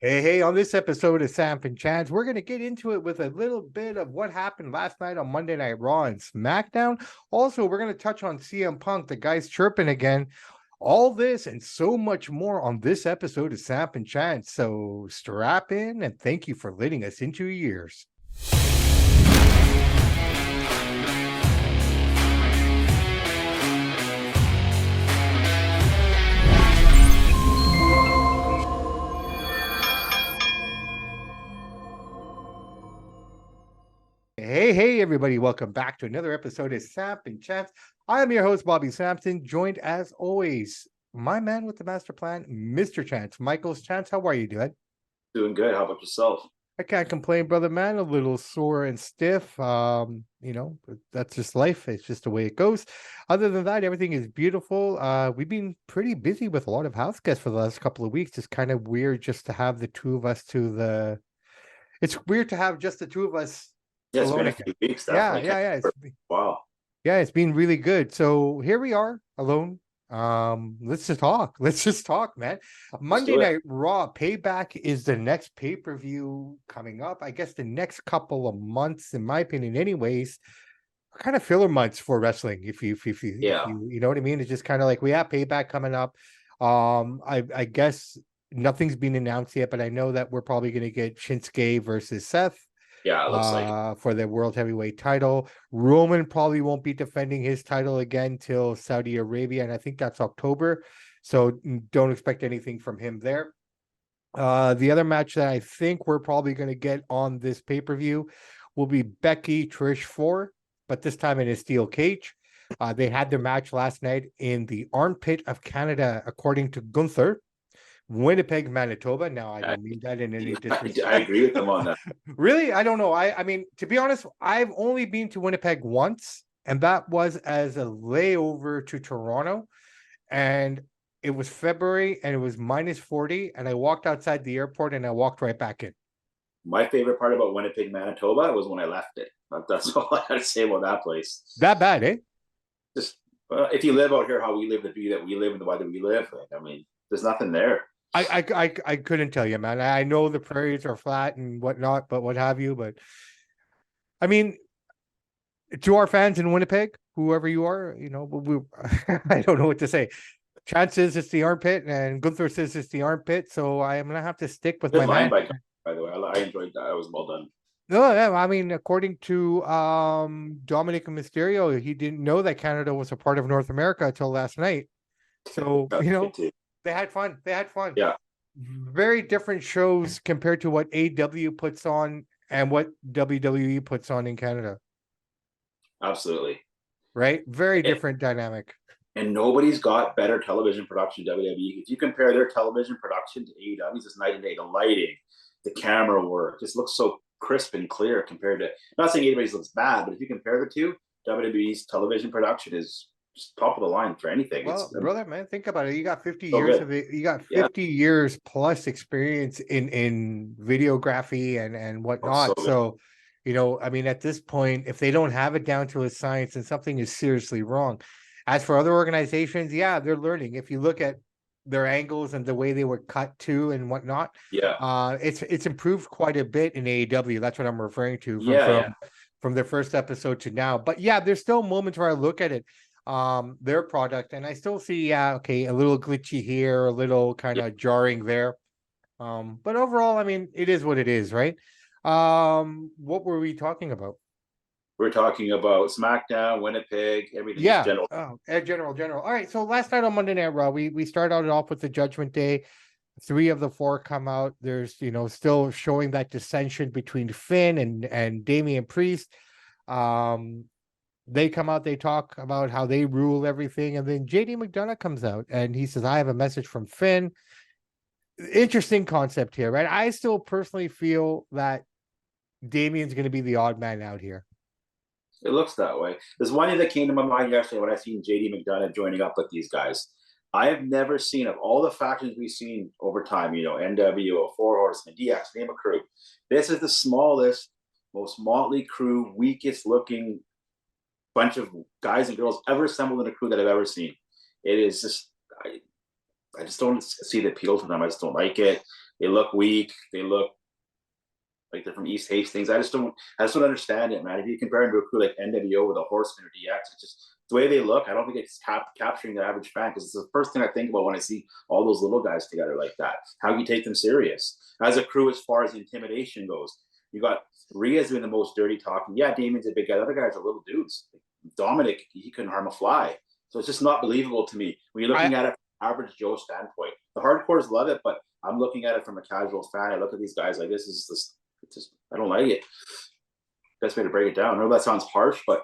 Hey, on this episode of Samp&Chance, we're going to get into it with a little bit of what happened last night on Monday Night Raw and Smackdown. Also, we're going to touch on CM Punk, the guy's chirping again. All this and so much more on this episode of Samp&Chance. So strap in and thank you for letting us into your ears. Hey, everybody. Welcome back to another episode of Samp&Chance. I am your host, Bobby Sampson, joined as always, my man with the master plan, Mr. Chance. Michael's Chance, how are you doing? Doing good. How about yourself? I can't complain, brother man. A little sore and stiff. That's just life. It's just the way it goes. Other than that, everything is beautiful. We've been pretty busy with a lot of house guests for the last couple of weeks. It's kind of weird just to have the two of us it's weird to have just the two of us. Yeah, it's been a few weeks. Definitely. Wow. Yeah, it's been really good. So here we are alone. Let's just talk, man. Monday Night Raw Payback is the next pay-per-view coming up. I guess the next couple of months, in my opinion, anyways, are kind of filler months for wrestling. If you know what I mean. It's just kind of like we have Payback coming up. I guess nothing's been announced yet, but I know that we're probably going to get Shinsuke versus Seth. Yeah, it looks like for the world heavyweight title. Roman probably won't be defending his title again till Saudi Arabia, and I think that's October. So don't expect anything from him there. The other match that I think we're probably going to get on this pay-per-view will be Becky Trish 4, but this time in a steel cage. They had their match last night in the armpit of Canada, according to Gunther. Winnipeg, Manitoba. Now, I don't mean that in any disrespect. I agree with them on that. Really? I don't know. I mean, to be honest, I've only been to Winnipeg once, and that was as a layover to Toronto. And it was February, and it was -40, and I walked outside the airport, and I walked right back in. My favorite part about Winnipeg, Manitoba was when I left it. That's all I got to say about that place. That bad, eh? Just if you live out here, how we live, the beauty that we live, and the way that we live, I mean, there's nothing there. I couldn't tell you, man. I know the prairies are flat and whatnot, but what have you. But I mean, to our fans in Winnipeg, whoever you are, I don't know what to say. Chance says it's the armpit, and Gunther says it's the armpit. So I'm gonna have to stick with my man. By the way, I enjoyed that. It was well done. No, yeah, I mean, according to Dominic Mysterio, he didn't know that Canada was a part of North America until last night. So they had fun. Yeah. Very different shows compared to what AW puts on and what WWE puts on in Canada. Absolutely. Right? Very different dynamic. And nobody's got better television production than WWE. If you compare their television production to AEW's, it's night and day. The lighting, the camera work, just looks so crisp and clear compared to, I'm not saying AEW's looks bad, but if you compare the two, WWE's television production is top of the line for anything. Well, brother, man, think about it. You got 50 years of it. You got 50 years plus experience in videography and whatnot. So, I mean, at this point, if they don't have it down to a science, then something is seriously wrong. As for other organizations, yeah, they're learning. If you look at their angles and the way they were cut to and whatnot, it's improved quite a bit in AEW. That's what I'm referring to from their first episode to now. But yeah, there's still moments where I look at it, their product, and I still see a little glitchy here, a little kind of jarring there, but overall, I mean, it is what it is, right? What were we talking about? We're talking about Smackdown, Winnipeg, everything. General. All right, so last night on Monday Night Raw, we started out off with the Judgment Day. 3 of the 4 come out. There's still showing that dissension between Finn and Damian Priest. They come out, they talk about how they rule everything, and then JD McDonough comes out and he says, I have a message from Finn. Interesting concept here, right? I still personally feel that Damian's going to be the odd man out here. It looks that way. There's one thing that came to my mind yesterday when I seen JD McDonough joining up with these guys. I have never seen, of all the factions we've seen over time, NWO, Four Horsemen, DX, name a crew. This is the smallest, most motley crew, weakest looking bunch of guys and girls ever assembled in a crew that I've ever seen. It is just, I just don't see the appeal to them. I just don't like it. They look weak. They look like they're from East Hastings. I just don't understand it, man. If you compare them to a crew like NWO with a Horseman or DX, it's just the way they look. I don't think it's capturing the average fan, because it's the first thing I think about when I see all those little guys together like that. How do you take them serious as a crew as far as intimidation goes? You got Rhea's doing the most dirty talking. Yeah, Damien's a big guy. The other guys are little dudes. Dominic, he couldn't harm a fly. So it's just not believable to me when you're looking at it from average Joe standpoint. The hardcores love it, but I'm looking at it from a casual fan. I look at these guys like this is this. It's just, I don't like it. Best way to break it down. I know that sounds harsh, but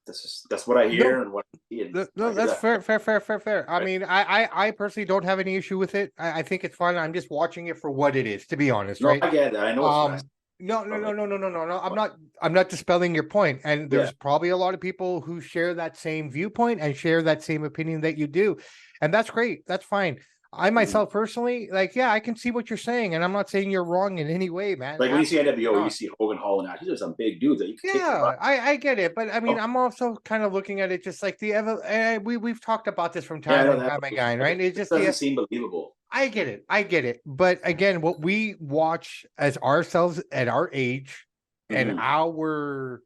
that's what I hear and what I see. And no, that's fair. I mean, I personally don't have any issue with it. I think it's fun. I'm just watching it for what it is, to be honest. Right? I get it. I know it's no. I'm not dispelling your point. And there's probably a lot of people who share that same viewpoint and share that same opinion that you do. And that's great. That's fine. I myself personally, I can see what you're saying, and I'm not saying you're wrong in any way, man. Like when you see NWO, you see Hogan, Hall, and These are some big dudes that you can kick. I get it, but I mean, I'm also kind of looking at it just like we've talked about this from time to time again, right? It just doesn't seem believable. I get it, but again, what we watch as ourselves at our age and our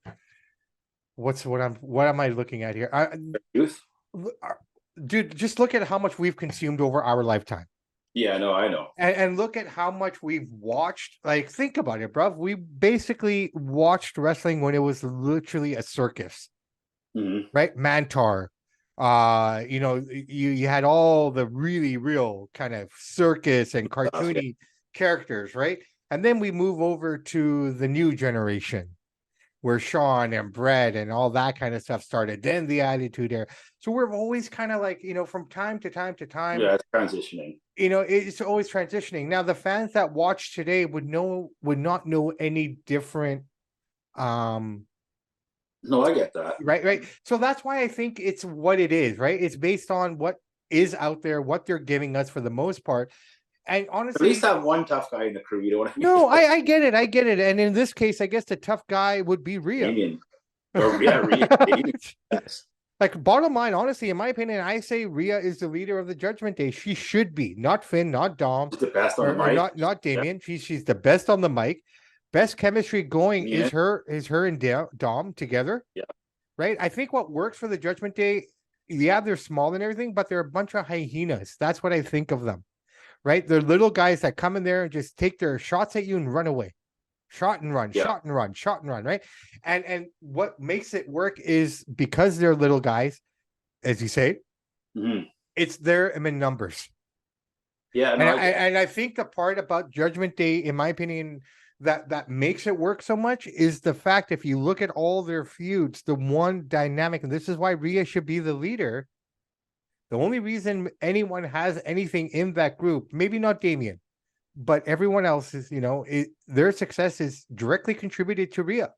what am I looking at here? Youth. Dude, just look at how much we've consumed over our lifetime. Yeah, no, I know. And look at how much we've watched. Like, think about it, bro. We basically watched wrestling when it was literally a circus, right? Mantar. You had all the really real kind of circus and cartoony characters, right? And then we move over to the new generation, where Sean and Brett and all that kind of stuff started. Then the Attitude Era. So we're always kind of like, from time to time. Yeah, it's transitioning. It's always transitioning. Now, the fans that watch today would not know any different. No, I get that. Right. So that's why I think it's what it is, right? It's based on what is out there, what they're giving us for the most part. And honestly, at least have one tough guy in the crew. You know what I mean? No, I get it. And in this case, I guess the tough guy would be Rhea. Rhea. Like, bottom line, honestly, in my opinion, I say Rhea is the leader of the Judgment Day. She should be, not Finn, not Dom, she's the best on the mic. Not Damien. Yeah. She's the best on the mic. Best chemistry going is her and Dom together. Yeah. Right. I think what works for the Judgment Day, they're small and everything, but they're a bunch of hyenas. That's what I think of them. Right? They're little guys that come in there and just take their shots at you and run away. Shot and run, right? And what makes it work is because they're little guys, as you say, it's there in numbers. Yeah. And I think the part about Judgment Day, in my opinion, that makes it work so much is the fact, if you look at all their feuds, the one dynamic, and this is why Rhea should be the leader. The only reason anyone has anything in that group, maybe not Damien, but everyone else is, their success is directly contributed to Rhea.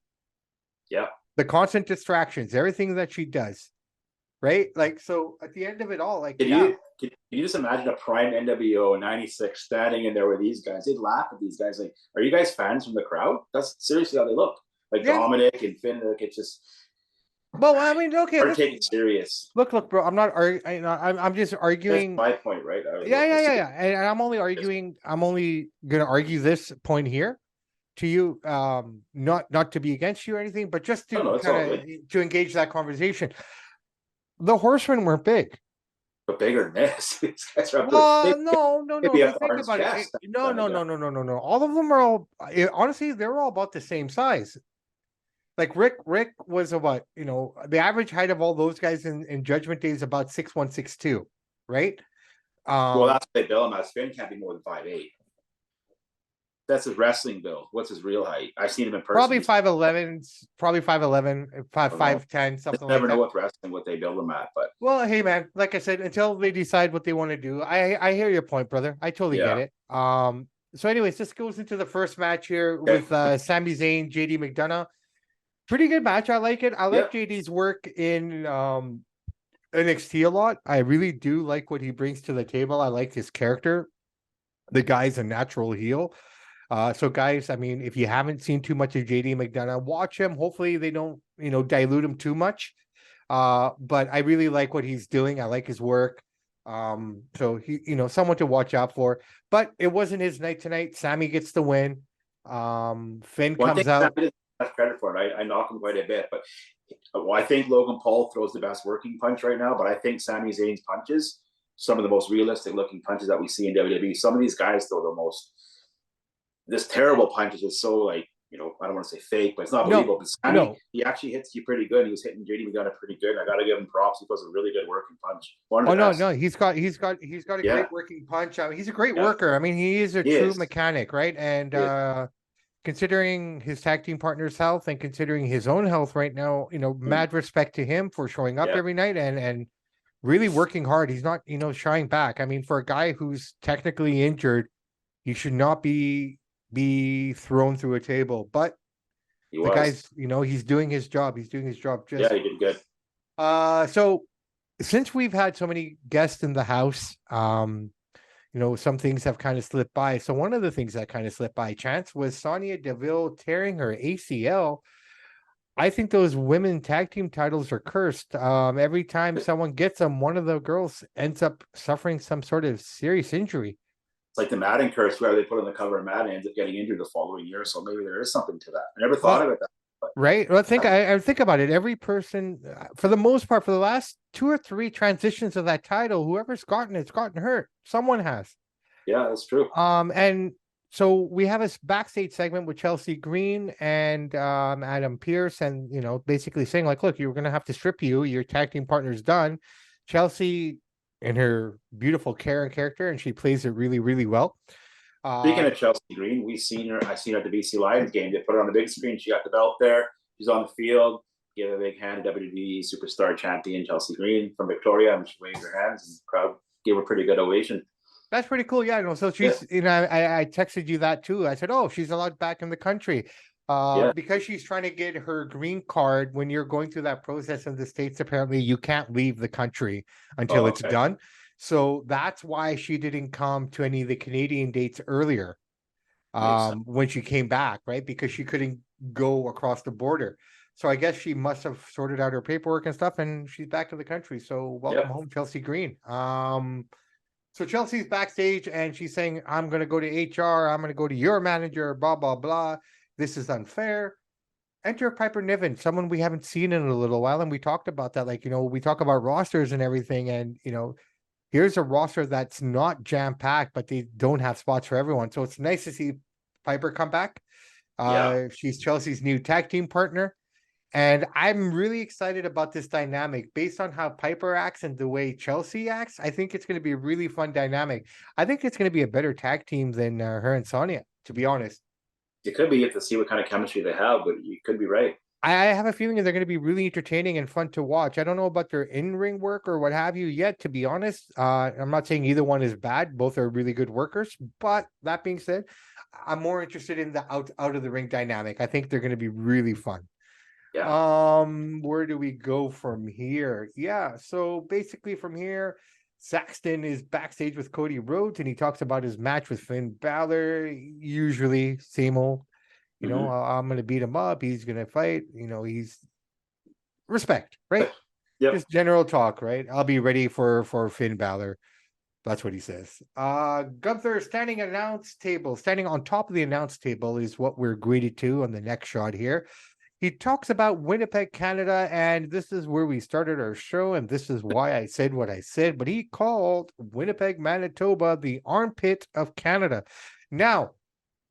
Yeah. The constant distractions, everything that she does. Right? Like, so at the end of it all, like, Can you just imagine a prime NWO in 96 standing in there with these guys? They'd laugh at these guys. Like, are you guys fans from the crowd? That's seriously how they look. Like Dominic and Finn, like, it's just. Well, I mean, okay. Take it serious. Look, bro. I'm not arguing. I'm just arguing. That's my point, right? Yeah. And I'm only arguing. I'm only going to argue this point here to you. Not to be against you or anything, but just to to engage that conversation. The Horsemen weren't big. But bigger than this. No. Think about it. No. All of them are honestly, they're all about the same size. Like Rick was about, the average height of all those guys in Judgment Day is about 6'1", 6'2", right? Well, that's what they bill him as. Finn can't be more than 5'8". That's his wrestling bill. What's his real height? I've seen him in person. Probably 5'11", 5'10", something like that. Never know with wrestling what they build him at, but. Well, hey man, like I said, until they decide what they want to do, I hear your point, brother. I totally get it. So anyways, this goes into the first match here with Sami Zayn, JD McDonough. Pretty good match. I like it. I like JD's work in NXT a lot. I really do like what he brings to the table. I like his character. The guy's a natural heel. So guys, I mean, if you haven't seen too much of JD McDonough, watch him. Hopefully they don't, dilute him too much. But I really like what he's doing. I like his work. So he, someone to watch out for. But it wasn't his night tonight. Sammy gets the win. Finn One thing comes out. Sammy doesn't have credit for it. I knock him quite a bit, but I think Logan Paul throws the best working punch right now. But I think Sami Zayn's punches, some of the most realistic looking punches that we see in WWE. Some of these guys throw the most this terrible punches is so like, I don't want to say fake, but it's not believable. But Sammy, he actually hits you pretty good. He was hitting JD McDonough pretty good. I got to give him props. He throws a really good working punch. One of the best. No, he's got a great working punch. I mean, he's a great worker. I mean, he is a true mechanic, right? And considering his tag team partner's health and considering his own health right now, mad respect to him for showing up every night and really working hard. He's not, shying back. I mean, for a guy who's technically injured, he should not be thrown through a table. But the guy's, he's doing his job. He's doing his job. He did good. So since we've had so many guests in the house, some things have kind of slipped by. So one of the things that kind of slipped by, Chance, was Sonya Deville tearing her ACL. I think those women tag team titles are cursed. Every time someone gets them, one of the girls ends up suffering some sort of serious injury. It's like the Madden curse, where they put on the cover of Madden, ends up getting injured the following year. So maybe there is something to that. I never thought of it that way. But right. Well, I think about it. Every person, for the most part, for the last 2 or 3 transitions of that title, whoever's gotten it's gotten hurt. Someone has. Yeah, that's true. And so we have a backstage segment with Chelsea Green and Adam Pearce, and basically saying like, look, you're gonna have to strip you. Your tag team partner's done. Chelsea, in her beautiful Karen character, and she plays it really, really well. Speaking of Chelsea Green, I seen her at the BC Lions game. They put her on the big screen. She got the belt there. She's on the field. Give a big hand to WWE Superstar Champion Chelsea Green from Victoria, and she waved her hands, and the crowd gave her a pretty good ovation. That's pretty cool. Yeah, so she's, I texted you that too. I said, oh, she's allowed back in the country. Because she's trying to get her green card. When you're going through that process in the States, apparently you can't leave the country until it's done. So that's why she didn't come to any of the Canadian dates earlier when she came back, right? Because she couldn't go across the border. So I guess she must have sorted out her paperwork and stuff, and she's back to the country. So welcome home, Chelsea Green. So Chelsea's backstage and she's saying, I'm going to go to HR. I'm going to go to your manager, blah, blah, blah. This is unfair. Enter Piper Niven, someone we haven't seen in a little while. And we talked about that. Like, we talk about rosters and everything. And, here's a roster that's not jam-packed, but they don't have spots for everyone. So it's nice to see Piper come back. She's Chelsea's new tag team partner. And I'm really excited about this dynamic based on how Piper acts and the way Chelsea acts. I think it's going to be a really fun dynamic. I think it's going to be a better tag team than her and Sonya, to be honest. It could be, to see what kind of chemistry they have, but you could be right. I have a feeling they're going to be really entertaining and fun to watch. I don't know about their in-ring work or what have you yet, to be honest. I'm not saying either one is bad. Both are really good workers. But that being said, I'm more interested in the out of the ring dynamic. I think they're going to be really fun. Yeah. Where do we go from here? Yeah, so basically from here, Saxton is backstage with Cody Rhodes, and he talks about his match with Finn Balor. Usually, same old. I'm gonna beat him up. He's gonna fight. He's respect, right? Just general talk, right? I'll be ready for Finn Balor. That's what he says. Gunther standing on top of the announce table is what we're greeted to on the next shot here. He talks about Winnipeg, Canada, and this is where we started our show, and this is why I said what I said, but he called Winnipeg, Manitoba, the armpit of Canada. Now,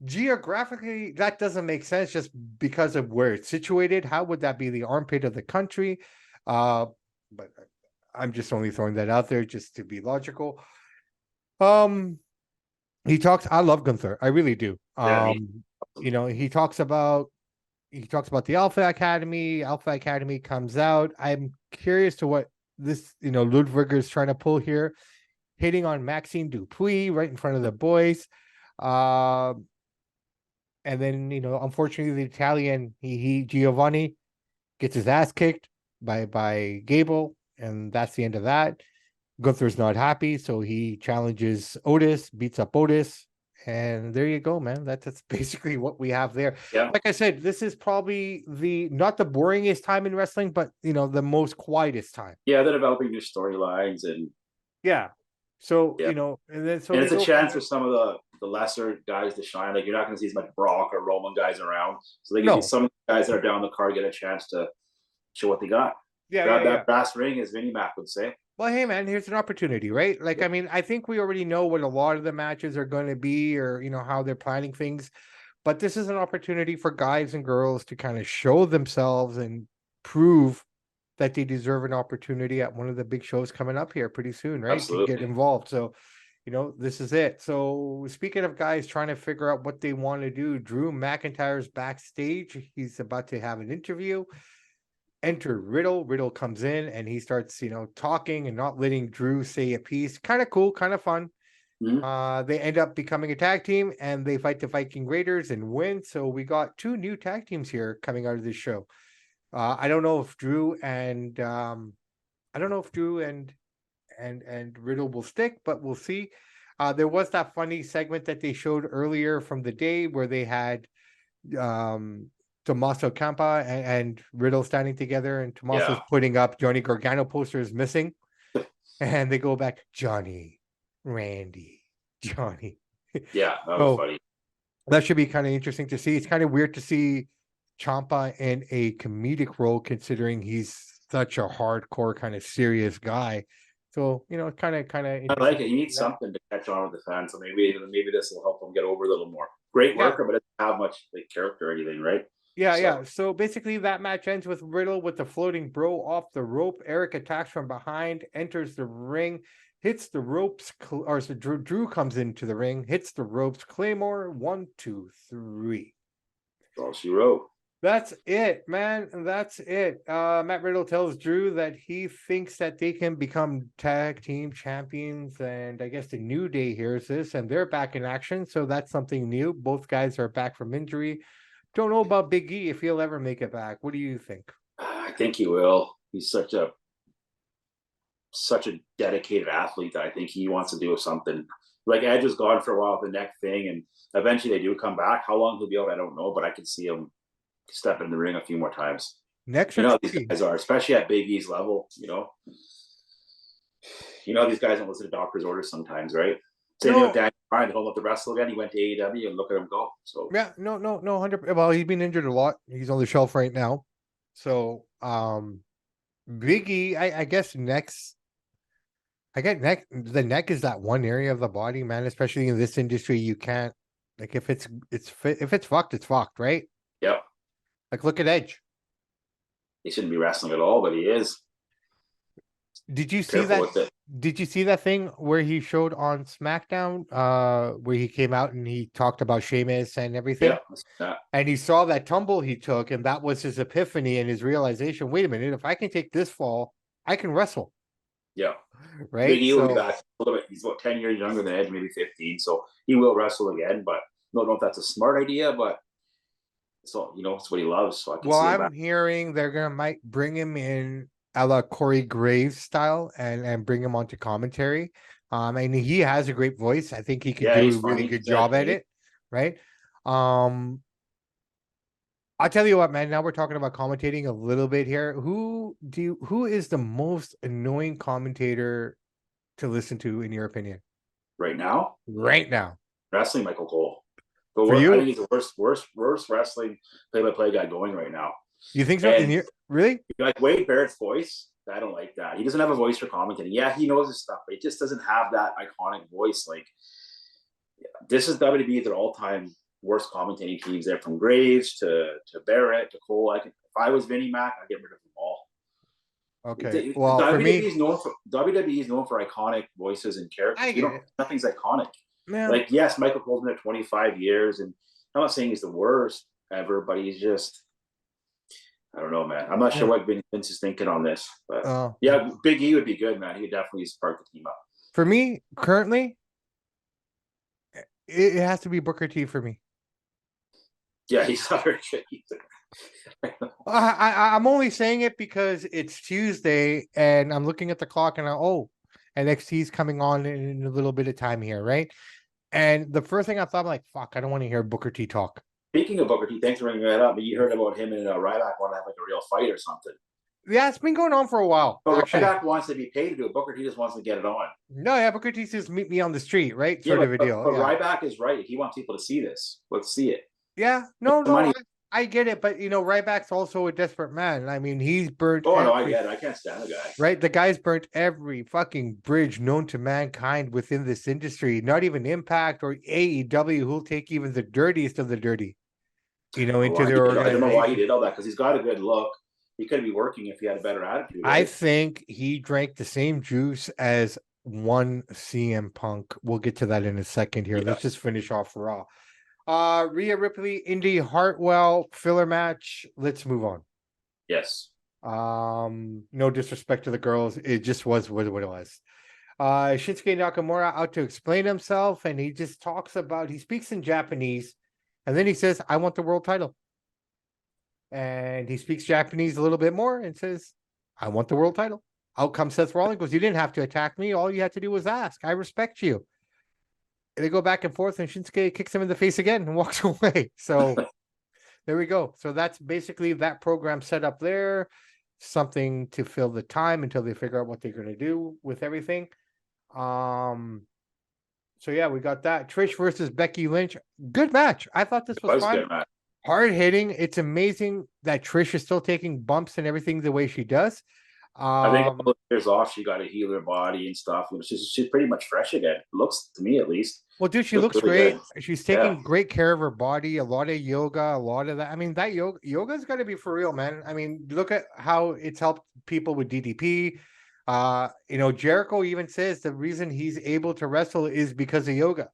geographically, that doesn't make sense just because of where it's situated. How would that be the armpit of the country? But I'm just only throwing that out there just to be logical. He talks, I love Gunther. I really do. He talks about the Alpha Academy. Alpha Academy comes out. I'm curious to what this, Ludwig is trying to pull here, hitting on Maxime Dupuis right in front of the boys. And then, unfortunately, the Italian, Giovanni gets his ass kicked by Gable, and that's the end of that. Gunther's not happy, so he challenges Otis, beats up Otis. And there you go, man. That's basically what we have there. Yeah. Like I said, this is probably not the boringest time in wrestling, but the most quietest time. Yeah, they're developing new storylines and So, Yeah. and then so And they it's a go from chance for there. some of the lesser guys to shine. Like you're not going to see as much Brock or Roman guys around. So they get No. some guys that are down the card get a chance to show what they got. Yeah, yeah, Grab yeah. that brass ring, as Vinnie Mac would say. Well, hey man, here's an opportunity, right? Like, I mean, I think we already know what a lot of the matches are going to be, or how they're planning things. But this is an opportunity for guys and girls to kind of show themselves and prove that they deserve an opportunity at one of the big shows coming up here pretty soon, right? To get Absolutely. involved. So, this is it. So, speaking of guys trying to figure out what they want to do, Drew McIntyre's backstage. He's about to have an interview. Enter Riddle. Riddle comes in and he starts, talking and not letting Drew say a piece. Kind of cool, kind of fun. They end up becoming a tag team and they fight the Viking Raiders and win. So we got two new tag teams here coming out of this show. I don't know if Drew and and Riddle will stick, but we'll see. There was that funny segment that they showed earlier from the day where they had Tommaso Ciampa and Riddle standing together, and Tommaso's putting up Johnny Gargano posters missing, and they go back, Johnny, Randy, Johnny. Yeah, that was funny. That should be kind of interesting to see. It's kind of weird to see Ciampa in a comedic role, considering he's such a hardcore, kind of serious guy. So, kind of. I like it. He needs something to catch on with the fans. So maybe this will help him get over a little more. Great worker, but doesn't have much like character or anything, right? Yeah. So basically, that match ends with Riddle with the floating bro off the rope. Eric attacks from behind, enters the ring, hits the ropes, or so Drew comes into the ring, hits the ropes. Claymore, 1, 2, 3. That's all she wrote. That's it, man. That's it. Matt Riddle tells Drew that he thinks that they can become tag team champions, and I guess the New Day hears this, and they're back in action. So that's something new. Both guys are back from injury. Don't know about Big E if he'll ever make it back. What do you think? I think he will. He's such a dedicated athlete that I think he wants to do something. Like Edge was gone for a while with the neck thing, and eventually they do come back. How long he'll be out, I don't know, but I could see him step in the ring a few more times. Next, these guys are, especially at Big E's level. These guys don't listen to doctor's orders sometimes, right? Same thing with Daniel Bryan. They don't let the wrestle again. He went to AEW and look at him go. So yeah, no, 100. Well, he's been injured a lot. He's on the shelf right now. So, Big E, I guess next. I get neck. The neck is that one area of the body, man. Especially in this industry, you can't if it's fucked, it's fucked, right? Yep. Like, look at Edge. He shouldn't be wrestling at all, but he is. Did you see that? Did you see that thing where he showed on Smackdown, where he came out and he talked about Sheamus and everything? Yeah. And he saw that tumble he took, and that was his epiphany and his realization. Wait a minute, if I can take this fall, I can wrestle. Yeah. Right. Big E will be back a little bit. He's about 10 years younger than Edge, maybe 15. So he will wrestle again, but I don't know if that's a smart idea, but so it's what he loves. So I can see I'm hearing they're might bring him in a la Corey Graves style and bring him onto commentary. And he has a great voice. I think he could do a really good job at it. Right. I'll tell you what, man. Now we're talking about commentating a little bit here. Who is the most annoying commentator to listen to, in your opinion? Right now? Right now. Wrestling Michael Cole. But For you? I think he's the worst wrestling play-by-play guy going right now. You think so? Really? Like Wade Barrett's voice, I don't like that. He doesn't have a voice for commentating. Yeah, he knows his stuff, but he just doesn't have that iconic voice. Like, this is WWE, their all-time worst commentating teams there, from Graves to Barrett to Cole. If I was Vinnie Mac, I'd get rid of them all. Okay. Well, WWE is known for iconic voices and characters. Nothing's iconic. Man. Like, yes, Michael Cole's been there 25 years, and I'm not saying he's the worst ever, but he's just, I don't know, man. I'm not sure what Vince is thinking on this, but Big E would be good, man. He would definitely spark the team up. For me, currently, it has to be Booker T for me. Yeah, he's not very good either. I'm only saying it because it's Tuesday and I'm looking at the clock and NXT's coming on in a little bit of time here, right? And the first thing I thought, I'm like, fuck, I don't want to hear Booker T talk. Speaking of Booker T, thanks for bringing that up. But you heard about him and Ryback want to have like a real fight or something. Yeah, it's been going on for a while. But Actually, Ryback wants to be paid to do it. Booker T just wants to get it on. no, yeah, Booker T says meet me on the street, right? Yeah, Sort of a deal. but Yeah, Ryback is right. He wants people to see this. Let's see it. yeah. It's No, the no, money. I get it, but Ryback's also a desperate man. I mean, he's burnt Oh no, I every get it. I can't stand the guy. right. The guy's burnt every fucking bridge known to mankind within this industry. Not even Impact or AEW, who'll take even the dirtiest of the dirty, into their I don't know why he organization. did all that because he's got a good look. He could be working if he had a better attitude. I Right? think he drank the same juice as one CM Punk. We'll get to that in a second here. Yeah. Let's just finish off Raw. Rhea Ripley, Indy Hartwell filler match. Let's move on. Yes. No disrespect to the girls. It just was what it was. Shinsuke Nakamura out to explain himself, and he just he speaks in Japanese, and then he says, I want the world title. And he speaks Japanese a little bit more and says, I want the world title. Out comes Seth Rollins, goes, you didn't have to attack me. All you had to do was ask. I respect you. And they go back and forth, and Shinsuke kicks him in the face again and walks away. So there we go. So that's basically that program set up there. Something to fill the time until they figure out what they're going to do with everything. So yeah, we got that. Trish versus Becky Lynch. Good match. I thought this was fun. Hard hitting. It's amazing that Trish is still taking bumps and everything the way she does. I think all those years off, she got to heal her body and stuff. She's pretty much fresh again. Looks to me, at least. Well, dude, she looks really great. Good. She's taking great care of her body. A lot of yoga, a lot of that. I mean, that yoga's got to be for real, man. I mean, look at how it's helped people with DDP. Jericho even says the reason he's able to wrestle is because of yoga.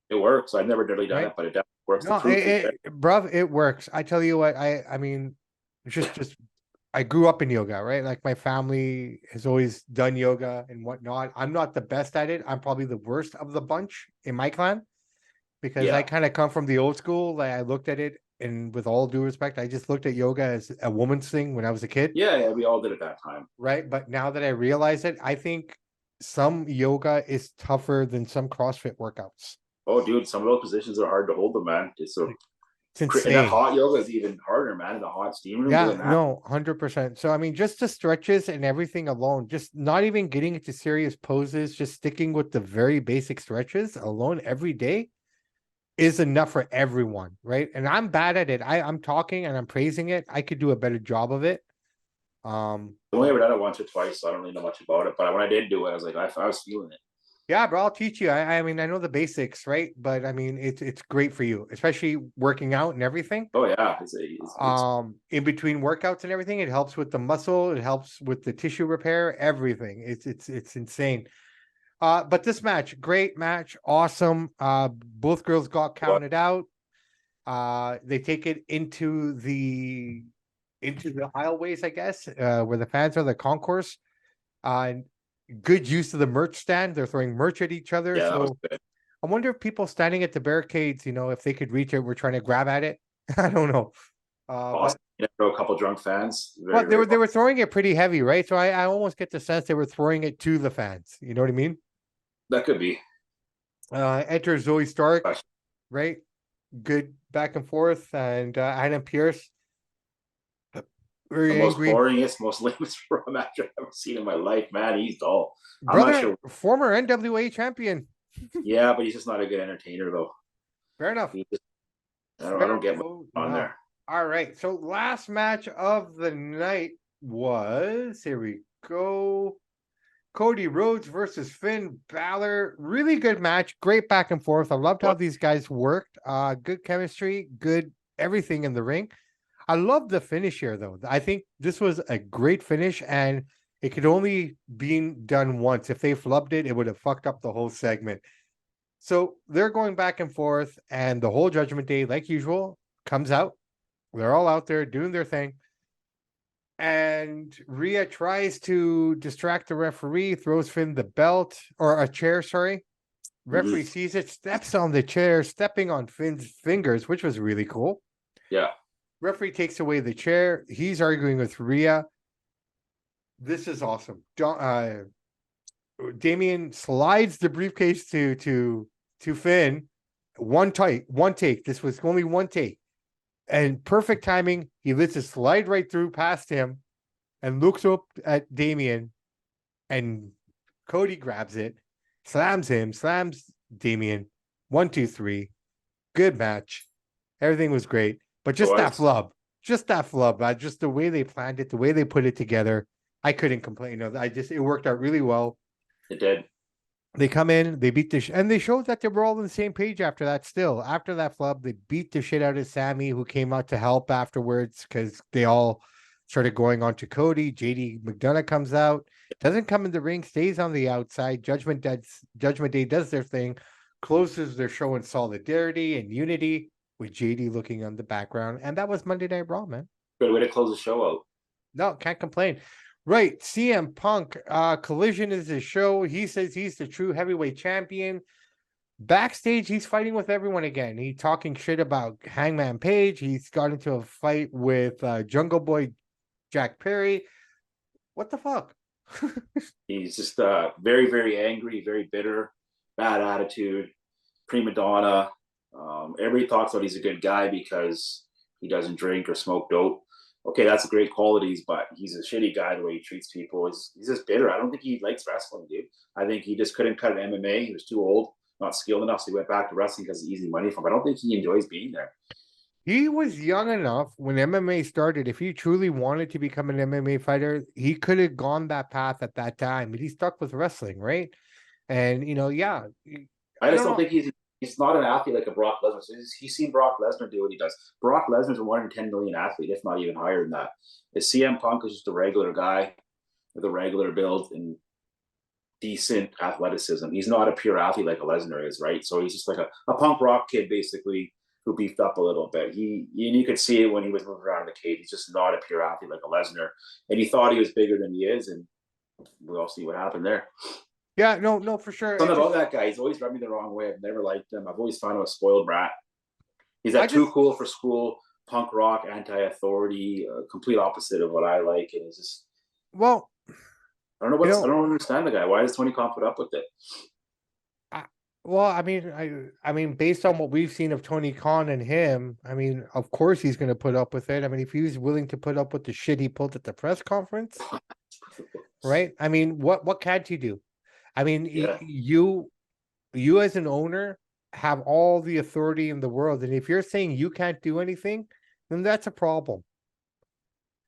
It works. I've never really done it, but it definitely works. No, bruv, it works. I tell you what, I mean, just I grew up in yoga, right? Like my family has always done yoga and whatnot. I'm not the best at it. I'm probably the worst of the bunch in my clan because I kind of come from the old school. Like I looked at it, and with all due respect, I just looked at yoga as a woman's thing when I was a kid. Yeah, we all did at that time. Right. But now that I realize it, I think some yoga is tougher than some CrossFit workouts. Oh, dude, some of those positions are hard to hold them, man. It's insane. And that hot yoga is even harder, man. The hot steam room. Yeah, no, 100%. So, I mean, just the stretches and everything alone, just not even getting into serious poses, just sticking with the very basic stretches alone every day is enough for everyone, right? And I'm bad at it. I'm talking and I'm praising it. I could do a better job of it. I've only ever done it once or twice, so I don't really know much about it. But when I did do it, I was like, I was feeling it. Yeah, bro, I'll teach you. I mean, I know the basics, right? But I mean, it's great for you, especially working out and everything. Oh yeah, it's in between workouts and everything, it helps with the muscle, it helps with the tissue repair, everything. It's insane. But this match, great match, awesome. Both girls got counted out. They take it into the aisleways, I guess, where the fans are, the concourse. Good use of the merch stand. They're throwing merch at each other. Yeah, so I wonder if people standing at the barricades, if they could reach it, were trying to grab at it. I don't know. Awesome. Throw a couple drunk fans. But they were throwing it pretty heavy, right? So I almost get the sense they were throwing it to the fans. You know what I mean? That could be. Enter Zoe Stark, right? Good back and forth, and Adam Pearce. Very the most boringest, most lamest Raw match I've ever seen in my life, man. He's dull. Brother, I'm not sure. Former NWA champion. Yeah, but he's just not a good entertainer, though. Fair enough. I don't get much on there. All right. So last match of the night was, here we go, Cody Rhodes versus Finn Balor. Really good match. Great back and forth. I loved how these guys worked. Good chemistry. Good everything in the ring. I love the finish here, though. I think this was a great finish, and it could only be done once. If they flubbed it, it would have fucked up the whole segment. So they're going back and forth, and the whole Judgment Day, like usual, comes out. They're all out there doing their thing. And Rhea tries to distract the referee, throws Finn the belt, or a chair, sorry. Referee sees it, steps on the chair, stepping on Finn's fingers, which was really cool. Yeah. Referee takes away the chair. He's arguing with Rhea. This is awesome. Damian slides the briefcase to Finn. One take. This was only one take. And perfect timing. He lets it slide right through past him. and looks up at Damian, and Cody grabs it, slams him, slams Damian. 1, 2, 3. Good match. Everything was great. But just that flub. Just that flub. Just the way they planned it, the way they put it together. I couldn't complain. It worked out really well. It did. They come in, they beat and they showed that they were all on the same page after that. Still, after that flub, they beat the shit out of Sammy, who came out to help afterwards because they all started going on to Cody. JD McDonough comes out, doesn't come in the ring, stays on the outside. Judgment Day does their thing, closes their show in solidarity and unity with JD looking on the background, and that was Monday Night Raw, man. Good way to close the show out. No, can't complain. Right, CM Punk, Collision is his show. He says he's the true heavyweight champion. Backstage, he's fighting with everyone again. He's talking shit about Hangman Page. He's got into a fight with Jungle Boy Jack Perry. What the fuck? He's just very, very angry, very bitter, bad attitude, prima donna. Everybody talks about he's a good guy because he doesn't drink or smoke dope. Okay, that's great qualities, but he's a shitty guy the way he treats people. He's just bitter. I don't think he likes wrestling, dude. I think he just couldn't cut an MMA. He was too old, not skilled enough, so he went back to wrestling because it's easy money for him. I don't think he enjoys being there. He was young enough when MMA started. If he truly wanted to become an MMA fighter, he could have gone that path at that time, but he stuck with wrestling, right? And, yeah. I just don't think he's not an athlete like a Brock Lesnar. So he's seen Brock Lesnar do what he does. Brock Lesnar's a 110 million athlete, if not even higher than that. His CM Punk is just a regular guy with a regular build and decent athleticism. He's not a pure athlete like a Lesnar is, right? So he's just like a punk rock kid, basically, who beefed up a little bit. You could see it when he was moving around in the cage. He's just not a pure athlete like a Lesnar. And he thought he was bigger than he is, and we all see what happened there. Yeah, no, for sure. Something about that guy. He's always rubbed me the wrong way. I've never liked him. I've always found him a spoiled brat. He's too cool for school, punk rock, anti-authority, complete opposite of what I like. And it's just, well, I don't know I don't understand the guy. Why does Tony Khan put up with it? Well, I mean, based on what we've seen of Tony Khan and him, I mean, of course he's going to put up with it. I mean, if he's willing to put up with the shit he pulled at the press conference, right? I mean, what can't he do? I mean, yeah. you as an owner have all the authority in the world, and if you're saying you can't do anything, then that's a problem.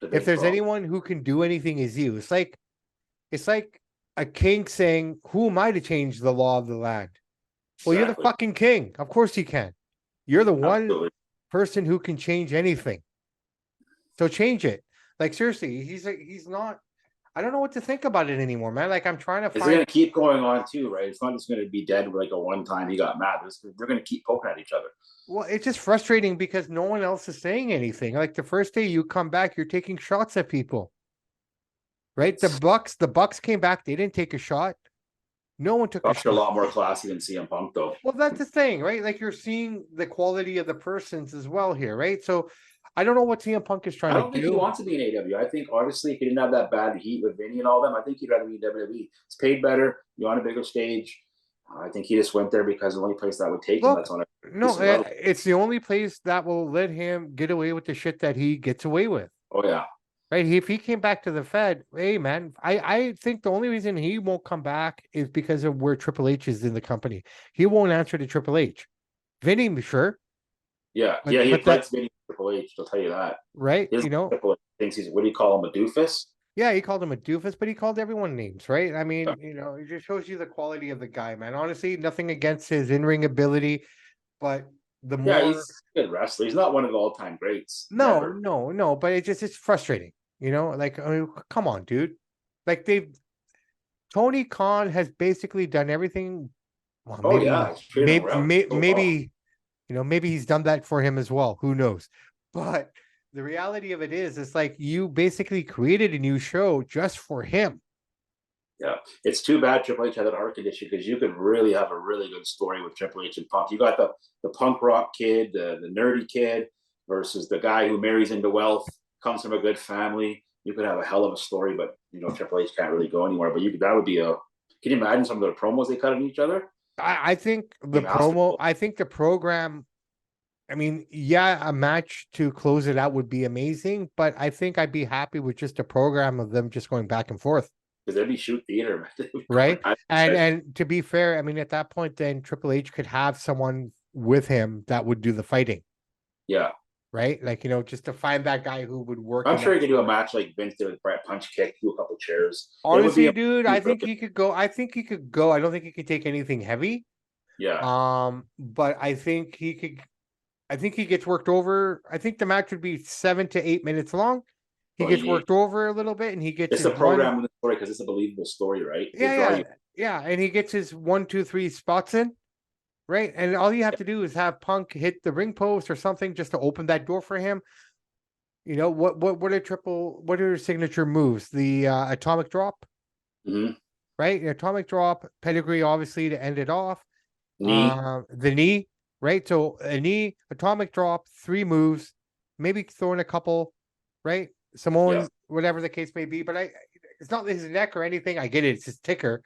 If there's anyone who can do anything, is you. It's like a king saying, "Who am I to change the law of the land?" Well, you're the fucking king. Of course you can. You're the one person who can change anything. So change it. Like, seriously, he's not. I don't know what to think about it anymore, man. Like, I'm trying to find. It's going to keep going on too, right? It's not just going to be dead like a one time he got mad. They're going to keep poking at each other. Well, it's just frustrating because no one else is saying anything. Like, the first day you come back, you're taking shots at people, right? The Bucks came back. They didn't take a shot. No one took a shot. A lot more classy than CM Punk, though. Well, that's the thing, right? Like, you're seeing the quality of the persons as well here, right? So I don't know what CM Punk is trying to do. I don't think he wants to be in AW. I think, honestly, if he didn't have that bad heat with Vinny and all them, I think he'd rather be in WWE. It's paid better. You're on a bigger stage. I think he just went there because the only place that would take him. That's on it's the only place that will let him get away with the shit that he gets away with. Oh, yeah. Right? If he came back to the Fed, hey, man, I think the only reason he won't come back is because of where Triple H is in the company. He won't answer to Triple H. Vinny, sure. Yeah, he likes Vinny Triple H, I'll tell you that. Right? Triple H thinks he's, what do you call him, a doofus? Yeah, he called him a doofus, but he called everyone names, right? I mean, it just shows you the quality of the guy, man. Honestly, nothing against his in-ring ability, but he's a good wrestler. He's not one of the all-time greats. No, but it's frustrating. Like, I mean, come on, dude. Like, Tony Khan has basically done everything. Well, maybe he's done that for him as well. Who knows? But the reality of it is, it's like you basically created a new show just for him. Yeah, it's too bad Triple H had that heart condition because you could really have a really good story with Triple H and Punk. You got the punk rock kid, the nerdy kid versus the guy who marries into wealth, comes from a good family. You could have a hell of a story, but Triple H can't really go anywhere. But that would be can you imagine some of the promos they cut on each other? I think the program I mean, yeah, a match to close it out would be amazing, but I think I'd be happy with just a program of them just going back and forth. Because there'd be shoot theater, right? And to be fair, I mean, at that point, then Triple H could have someone with him that would do the fighting. Yeah. Right? Like, just to find that guy who would work. I'm sure he could do a match like Vince did with Brett Punch Kick, do a couple chairs. Honestly, dude, I think he could go. I think he could go. I don't think he could take anything heavy. Yeah. But I think he could. I think he gets worked over. I think the match would be 7 to 8 minutes long. He gets worked over a little bit, and he gets. It's a program with the story because it's a believable story, right? Yeah, and he gets his 1, 2, 3 spots in, right? And all you have to do is have Punk hit the ring post or something just to open that door for him. What are signature moves? The atomic drop, right? Atomic drop, pedigree, obviously to end it off. The knee, right? So a knee, atomic drop, 3 moves, maybe throwing a couple, right? Samoan, whatever the case may be, but it's not his neck or anything. I get it; it's his ticker.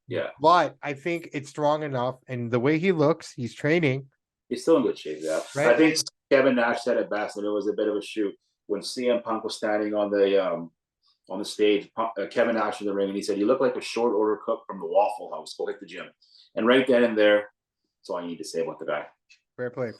Yeah, but I think it's strong enough, and the way he looks, he's training. He's still in good shape. Yeah, right? I think Kevin Nash said it best, and it was a bit of a shoot when CM Punk was standing on the stage. Kevin Nash in the ring, and he said, "You look like a short order cook from the Waffle House. Go hit the gym." And right then and there, that's all you need to say about the guy. Fair play.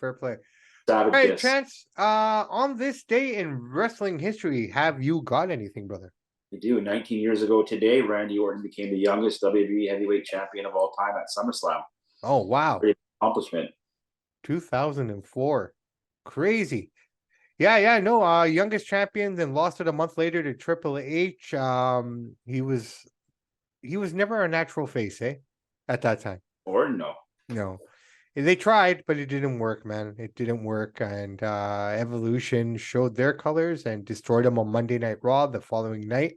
Savage. All right, Chance, on this day in wrestling history, have you got anything, brother? I do. 19 years ago today, Randy Orton became the youngest WWE heavyweight champion of all time at SummerSlam. Oh, wow. Great accomplishment. 2004. Crazy. Yeah, no, youngest champion, then lost it a month later to Triple H. He was never a natural face, at that time. Orton, no. They tried, but it didn't work, man. It didn't work. And Evolution showed their colors and destroyed them on Monday Night Raw the following night.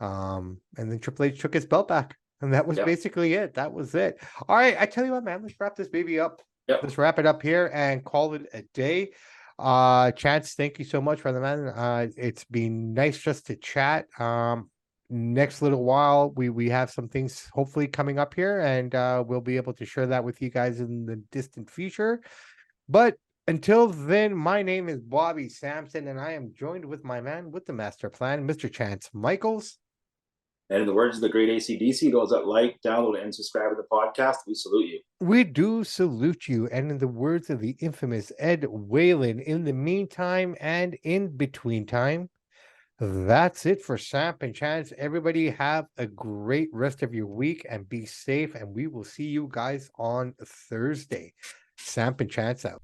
And then Triple H took his belt back. And that was basically it. That was it. All right, I tell you what, man, let's wrap this baby up. Let's wrap it up here and call it a day. Chance, thank you so much, brother, man. It's been nice just to chat. Next little while we have some things hopefully coming up here, and we'll be able to share that with you guys in the distant future. But until then, my name is Bobby Sampson, and I am joined with my man with the master plan, Mr. Chance Michaels. And in the words of the great AC/DC, those that like, download, and subscribe to the podcast, we salute you. We do salute you. And in the words of the infamous Ed Whalen, in the meantime and in between time, that's it for Samp&Chance. Everybody have a great rest of your week and be safe. And we will see you guys on Thursday. Samp&Chance out.